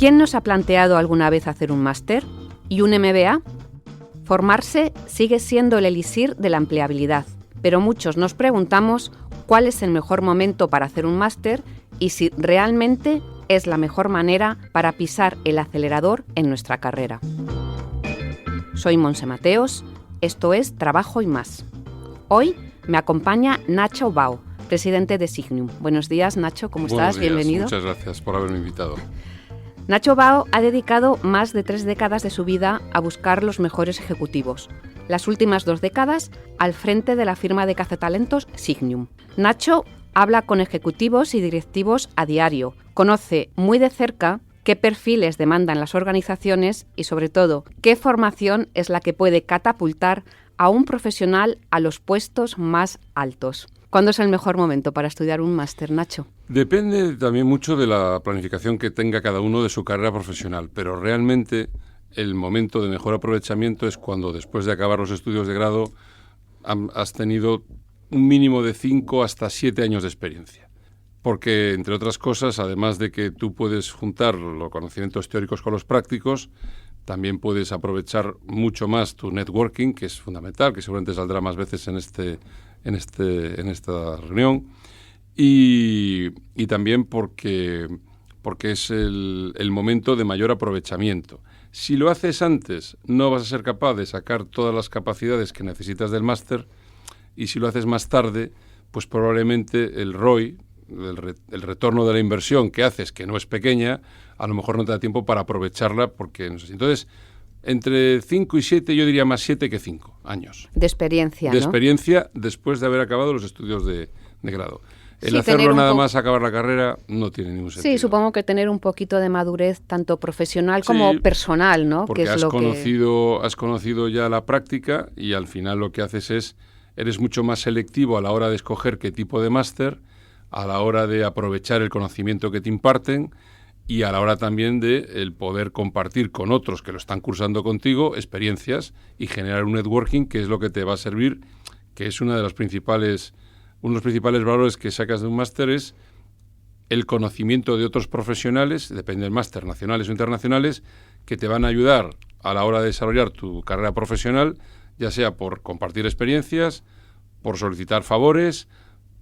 ¿Quién nos ha planteado alguna vez hacer un máster y un MBA? Formarse sigue siendo el elixir de la empleabilidad, pero muchos nos preguntamos cuál es el mejor momento para hacer un máster y si realmente es la mejor manera para pisar el acelerador en nuestra carrera. Soy Montse Mateos, esto es Trabajo y Más. Hoy me acompaña Nacho Bao, presidente de Signum. Buenos días, Nacho, ¿cómo estás? Buenos días. Bienvenido. Muchas gracias por haberme invitado. Nacho Bao ha dedicado más de 3 décadas de su vida a buscar los mejores ejecutivos. Las últimas 2 décadas al frente de la firma de cazatalentos Signum. Nacho habla con ejecutivos y directivos a diario, conoce muy de cerca qué perfiles demandan las organizaciones y, sobre todo, qué formación es la que puede catapultar a un profesional a los puestos más altos. ¿Cuándo es el mejor momento para estudiar un máster, Nacho? Depende también mucho de la planificación que tenga cada uno de su carrera profesional, pero realmente el momento de mejor aprovechamiento es cuando, después de acabar los estudios de grado, has tenido un mínimo de 5 hasta 7 años de experiencia. Porque, entre otras cosas, además de que tú puedes juntar los conocimientos teóricos con los prácticos, también puedes aprovechar mucho más tu networking, que es fundamental, que seguramente saldrá más veces en esta reunión, y también porque es el momento de mayor aprovechamiento. Si lo haces antes, no vas a ser capaz de sacar todas las capacidades que necesitas del máster, y si lo haces más tarde, pues probablemente el ROI, el retorno de la inversión que haces, que no es pequeña, a lo mejor no te da tiempo para aprovecharla, porque no sé. Entonces, entre 5 y 7, yo diría más 7 que 5 años. De experiencia, ¿no? De experiencia después de haber acabado los estudios de grado. El hacerlo nada más acabar la carrera no tiene ningún sentido. Sí, supongo que tener un poquito de madurez tanto profesional como personal, ¿no? Porque que es has conocido ya la práctica y al final lo que haces es, eres mucho más selectivo a la hora de escoger qué tipo de máster, a la hora de aprovechar el conocimiento que te imparten y a la hora también de el poder compartir con otros que lo están cursando contigo experiencias y generar un networking, que es lo que te va a servir, que es uno de los principales valores que sacas de un máster, es el conocimiento de otros profesionales, depende del máster, nacionales o internacionales, que te van a ayudar a la hora de desarrollar tu carrera profesional, ya sea por compartir experiencias, por solicitar favores,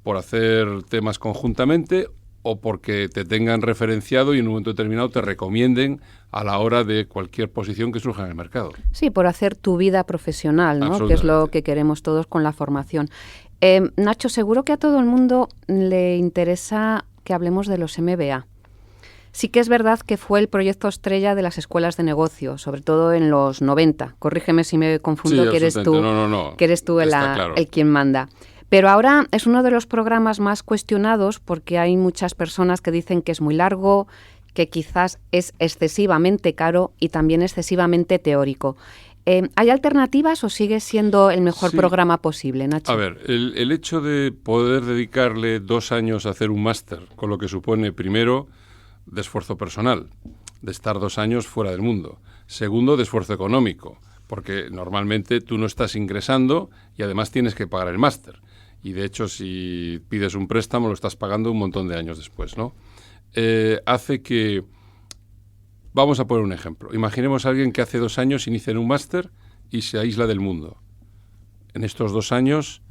por hacer temas conjuntamente o porque te tengan referenciado y en un momento determinado te recomienden a la hora de cualquier posición que surja en el mercado. Sí, por hacer tu vida profesional, ¿no? Que es lo que queremos todos con la formación. Nacho, seguro que a todo el mundo le interesa que hablemos de los MBA. Sí que es verdad que fue el proyecto estrella de las escuelas de negocio, sobre todo en los 90. Corrígeme si me confundo, sí, que eres tú, no. Que eres tú claro. el quien manda. Pero ahora es uno de los programas más cuestionados porque hay muchas personas que dicen que es muy largo, que quizás es excesivamente caro y también excesivamente teórico. ¿Hay alternativas o sigue siendo el mejor programa posible, Nacho? A ver, el hecho de poder dedicarle 2 años a hacer un máster, con lo que supone, primero, de esfuerzo personal, de estar 2 años fuera del mundo. Segundo, de esfuerzo económico, porque normalmente tú no estás ingresando y además tienes que pagar el máster. Y de hecho, si pides un préstamo, lo estás pagando un montón de años después, ¿no? Hace que... Vamos a poner un ejemplo. Imaginemos a alguien que hace 2 años inicia en un máster y se aísla del mundo. En estos 2 años,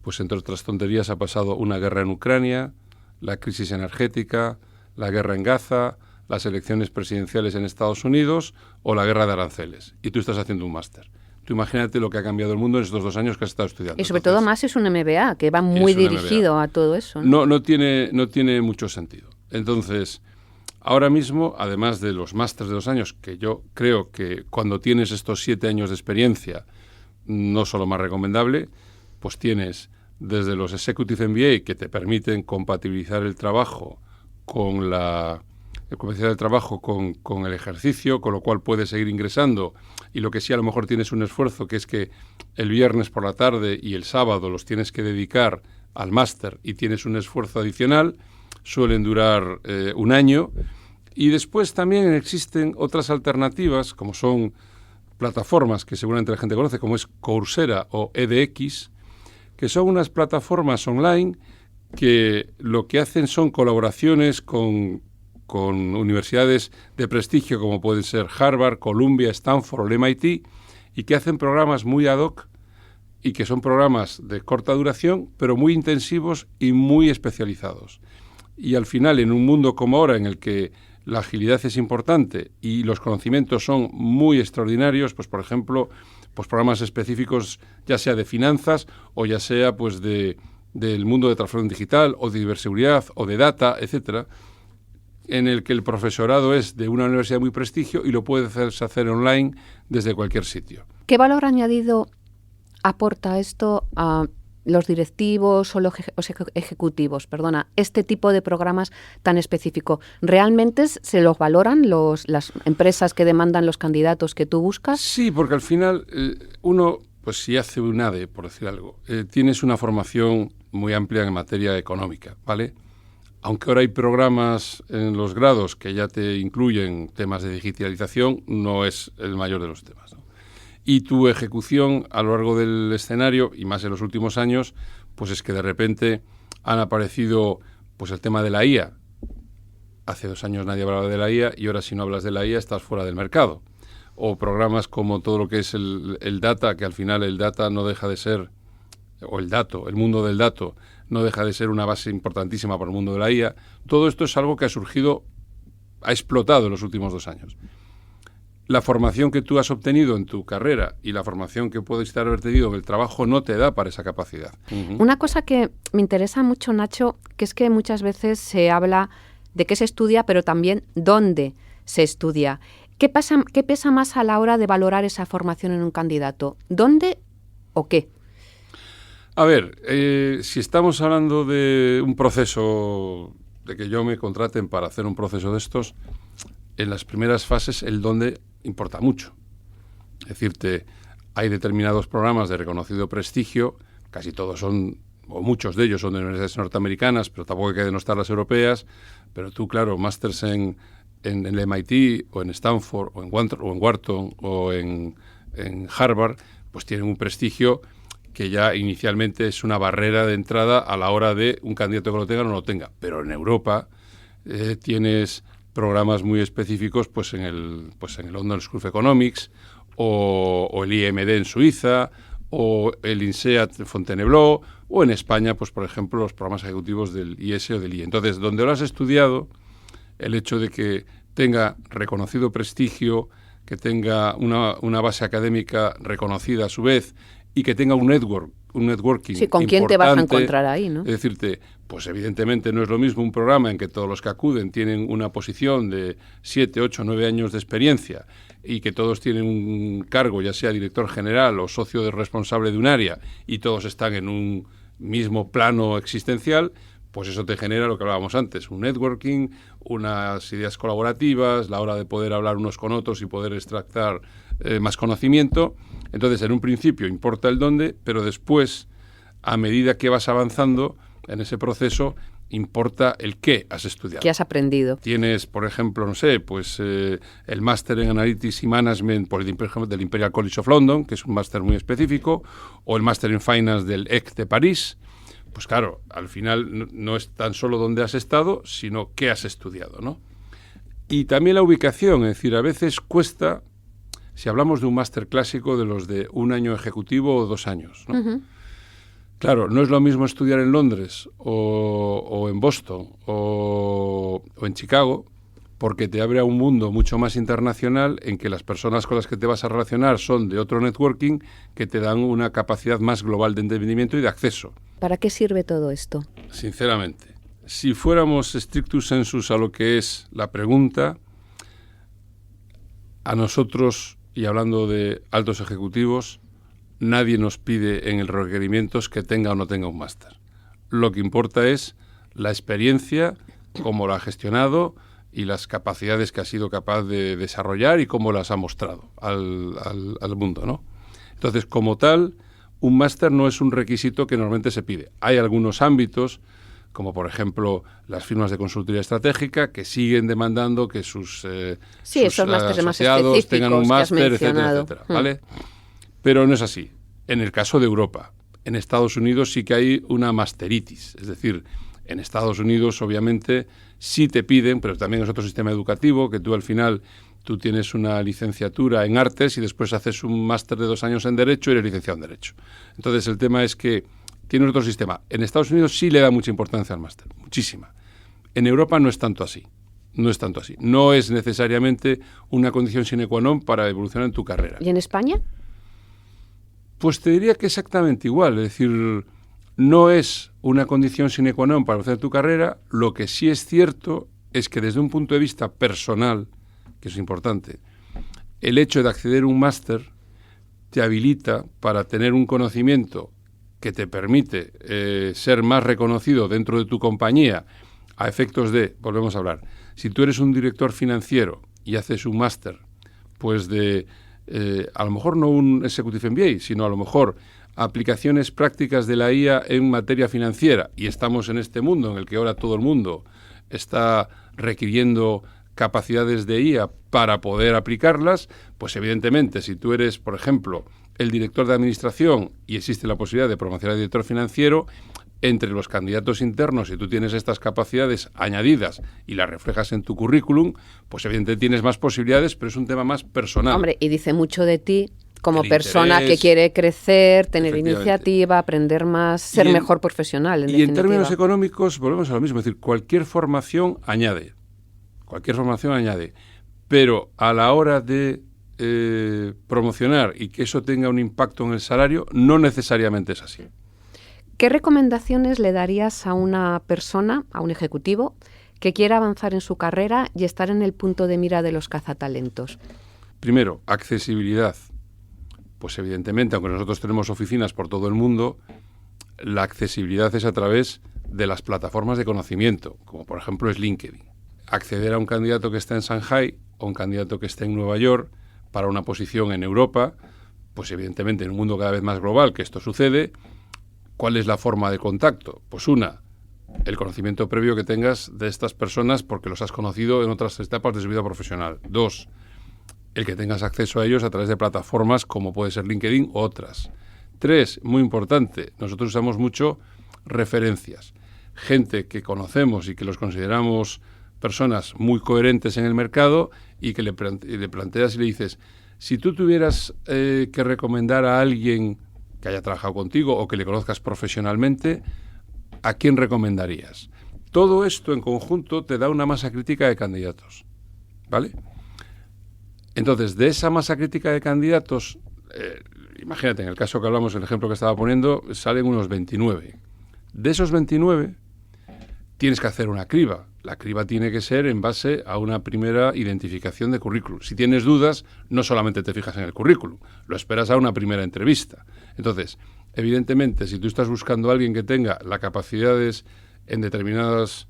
pues entre otras tonterías, ha pasado una guerra en Ucrania, la crisis energética, la guerra en Gaza, las elecciones presidenciales en Estados Unidos o la guerra de aranceles. Y tú estás haciendo un máster. Tú imagínate lo que ha cambiado el mundo en estos 2 años que has estado estudiando. Y sobre todo más es un MBA, que va muy dirigido a todo eso, ¿no? No tiene mucho sentido. Entonces, ahora mismo, además de los másters de 2 años, que yo creo que cuando tienes estos 7 años de experiencia, no solo más recomendable, pues tienes desde los Executive MBA, que te permiten compatibilizar el trabajo con con el ejercicio, con lo cual puedes seguir ingresando, y lo que sí a lo mejor tienes un esfuerzo, que es que el viernes por la tarde y el sábado los tienes que dedicar al máster y tienes un esfuerzo adicional, suelen durar 1 año, y después también existen otras alternativas, como son plataformas que seguramente la gente conoce, como es Coursera o edX, que son unas plataformas online que lo que hacen son colaboraciones con con universidades de prestigio como pueden ser Harvard, Columbia, Stanford o el MIT, y que hacen programas muy ad hoc y que son programas de corta duración, pero muy intensivos y muy especializados. Y al final, en un mundo como ahora, en el que la agilidad es importante y los conocimientos son muy extraordinarios, pues por ejemplo, pues programas específicos, ya sea de finanzas o ya sea pues del mundo de transformación digital o de ciberseguridad o de data, etcétera, en el que el profesorado es de una universidad muy prestigio y lo puedes hacer online desde cualquier sitio. ¿Qué valor añadido aporta esto a los directivos o los ejecutivos, este tipo de programas tan específico? ¿Realmente se los valoran las empresas que demandan los candidatos que tú buscas? Sí, porque al final uno, pues si hace un ADE, por decir algo, tienes una formación muy amplia en materia económica, ¿vale? Aunque ahora hay programas en los grados que ya te incluyen temas de digitalización, no es el mayor de los temas, ¿no? Y tu ejecución a lo largo del escenario, y más en los últimos años, pues es que de repente han aparecido pues el tema de la IA. Hace 2 años nadie hablaba de la IA y ahora si no hablas de la IA estás fuera del mercado. O programas como todo lo que es el data, que al final el data no deja de ser, o el mundo del dato, no deja de ser una base importantísima para el mundo de la IA. Todo esto es algo que ha explotado en los últimos 2 años. La formación que tú has obtenido en tu carrera y la formación que puedes haber tenido en el trabajo no te da para esa capacidad. Una cosa que me interesa mucho, Nacho, que es que muchas veces se habla de qué se estudia, pero también dónde se estudia. ¿Qué pesa más a la hora de valorar esa formación en un candidato? ¿Dónde o qué? A ver, si estamos hablando de un proceso, de que yo me contraten para hacer un proceso de estos, en las primeras fases el dónde importa mucho. Es decirte, hay determinados programas de reconocido prestigio, casi todos son, o muchos de ellos son de universidades norteamericanas, pero tampoco hay que denostar las europeas, pero tú, claro, másters en el MIT o en Stanford o en Wharton o en Harvard, pues tienen un prestigio que ya inicialmente es una barrera de entrada a la hora de un candidato que lo tenga o no lo tenga. Pero en Europa tienes programas muy específicos pues en el London School of Economics o el IMD en Suiza o el INSEAD de Fontainebleau o en España, pues por ejemplo, los programas ejecutivos del IS o del IE. Entonces, donde lo has estudiado, el hecho de que tenga reconocido prestigio, que tenga una base académica reconocida a su vez y que tenga un networking. Sí, ¿con quién te vas a encontrar ahí, no? Es decirte, pues evidentemente no es lo mismo un programa en que todos los que acuden tienen una posición de 7, 8, 9 años de experiencia y que todos tienen un cargo, ya sea director general o socio responsable de un área, y todos están en un mismo plano existencial, pues eso te genera lo que hablábamos antes, un networking, unas ideas colaborativas, la hora de poder hablar unos con otros y poder extractar más conocimiento. Entonces, en un principio importa el dónde, pero después, a medida que vas avanzando en ese proceso, importa el qué has estudiado. ¿Qué has aprendido? Tienes, por ejemplo, no sé, pues el máster en Analytics y Management por ejemplo, del Imperial College of London, que es un máster muy específico, o el máster en Finance del EC de París. Pues claro, al final no es tan solo dónde has estado, sino qué has estudiado, ¿no? Y también la ubicación, es decir, a veces cuesta, si hablamos de un máster clásico de los de 1 año ejecutivo o 2 años, ¿no? Uh-huh. Claro, no es lo mismo estudiar en Londres o en Boston o en Chicago, porque te abre a un mundo mucho más internacional en que las personas con las que te vas a relacionar son de otro networking que te dan una capacidad más global de entendimiento y de acceso. ¿Para qué sirve todo esto? Sinceramente, si fuéramos strictus sensus a lo que es la pregunta, a nosotros, y hablando de altos ejecutivos, nadie nos pide en el requerimientos que tenga o no tenga un máster. Lo que importa es la experiencia, cómo lo ha gestionado y las capacidades que ha sido capaz de desarrollar y cómo las ha mostrado al mundo, ¿no? Entonces, como tal, un máster no es un requisito que normalmente se pide. Hay algunos ámbitos, como por ejemplo las firmas de consultoría estratégica, que siguen demandando que sus asociados tengan un máster, etcétera, ¿vale? Pero no es así. En el caso de Europa, en Estados Unidos sí que hay una masteritis, es decir, En Estados Unidos, obviamente, sí te piden, pero también es otro sistema educativo, que tú al final tú tienes una licenciatura en artes y después haces un máster de 2 años en Derecho y eres licenciado en Derecho. Entonces, el tema es que tienes otro sistema. En Estados Unidos sí le da mucha importancia al máster, muchísima. En Europa no es tanto así. No es tanto así. No es necesariamente una condición sine qua non para evolucionar en tu carrera. ¿Y en España? Pues te diría que exactamente igual. Es decir, no es una condición sine qua non para evolucionar tu carrera. Lo que sí es cierto es que desde un punto de vista personal, que es importante, el hecho de acceder a un máster te habilita para tener un conocimiento que te permite ser más reconocido dentro de tu compañía a efectos de, volvemos a hablar, si tú eres un director financiero y haces un máster, pues de, a lo mejor no un Executive MBA, sino a lo mejor aplicaciones prácticas de la IA en materia financiera, y estamos en este mundo en el que ahora todo el mundo está requiriendo capacidades de IA para poder aplicarlas, pues evidentemente si tú eres, por ejemplo, el director de administración y existe la posibilidad de promocionar al director financiero, entre los candidatos internos, si tú tienes estas capacidades añadidas y las reflejas en tu currículum, pues evidentemente tienes más posibilidades, pero es un tema más personal. Hombre, y dice mucho de ti como persona que quiere crecer, tener iniciativa, aprender más, ser mejor profesional. En definitiva. En términos económicos, volvemos a lo mismo, es decir, cualquier formación añade, pero a la hora de promocionar y que eso tenga un impacto en el salario, no necesariamente es así. ¿Qué recomendaciones le darías a una persona, a un ejecutivo, que quiera avanzar en su carrera y estar en el punto de mira de los cazatalentos? Primero, accesibilidad. Pues evidentemente, aunque nosotros tenemos oficinas por todo el mundo, la accesibilidad es a través de las plataformas de conocimiento, como por ejemplo es LinkedIn. Acceder a un candidato que está en Shanghái o un candidato que esté en Nueva York para una posición en Europa, pues evidentemente en un mundo cada vez más global que esto sucede, ¿cuál es la forma de contacto? Pues una, el conocimiento previo que tengas de estas personas porque los has conocido en otras etapas de su vida profesional. 2, el que tengas acceso a ellos a través de plataformas como puede ser LinkedIn u otras. 3, muy importante, nosotros usamos mucho referencias. Gente que conocemos y que los consideramos personas muy coherentes en el mercado y que le planteas y le dices, si tú tuvieras que recomendar a alguien que haya trabajado contigo o que le conozcas profesionalmente, ¿a quién recomendarías? Todo esto en conjunto te da una masa crítica de candidatos, ¿vale? Entonces, de esa masa crítica de candidatos, imagínate, en el caso que hablamos, el ejemplo que estaba poniendo, salen unos 29. De esos 29, tienes que hacer una criba. La criba tiene que ser en base a una primera identificación de currículum. Si tienes dudas, no solamente te fijas en el currículum, lo esperas a una primera entrevista. Entonces, evidentemente, si tú estás buscando a alguien que tenga las capacidades en determinados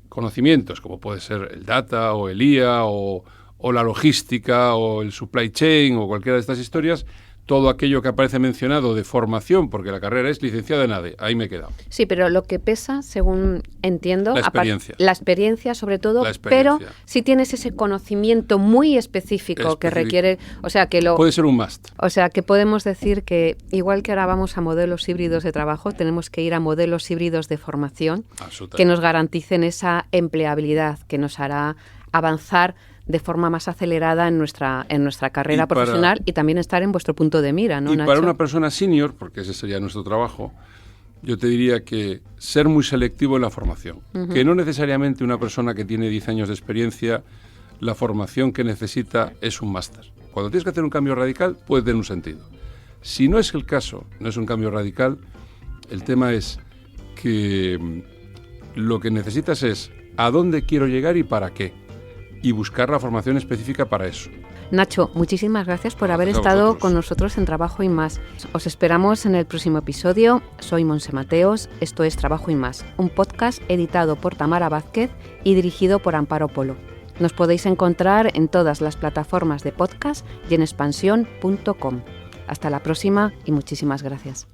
conocimientos, como puede ser el data o el IA o la logística o el supply chain o cualquiera de estas historias, todo aquello que aparece mencionado de formación, porque la carrera es licenciado en ADE, ahí me he quedado. Sí, pero lo que pesa, según entiendo, la experiencia. La experiencia sobre todo, pero si tienes ese conocimiento muy específico que requiere, o sea, que lo... Puede ser un must. O sea, que podemos decir que igual que ahora vamos a modelos híbridos de trabajo, tenemos que ir a modelos híbridos de formación que nos garanticen esa empleabilidad, que nos hará avanzar de forma más acelerada en nuestra carrera profesional y también estar en vuestro punto de mira, ¿no, Nacho? Para una persona senior, porque ese sería nuestro trabajo, yo te diría que ser muy selectivo en la formación. Que no necesariamente una persona que tiene 10 años de experiencia, la formación que necesita es un máster. Cuando tienes que hacer un cambio radical, puede tener un sentido. Si no es el caso, no es un cambio radical, el tema es que lo que necesitas es a dónde quiero llegar y para qué. Y buscar la formación específica para eso. Nacho, muchísimas gracias por haber estado con nosotros en Trabajo y Más. Os esperamos en el próximo episodio. Soy Monse Mateos, esto es Trabajo y Más, un podcast editado por Tamara Vázquez y dirigido por Amparo Polo. Nos podéis encontrar en todas las plataformas de podcast y en expansión.com. Hasta la próxima y muchísimas gracias.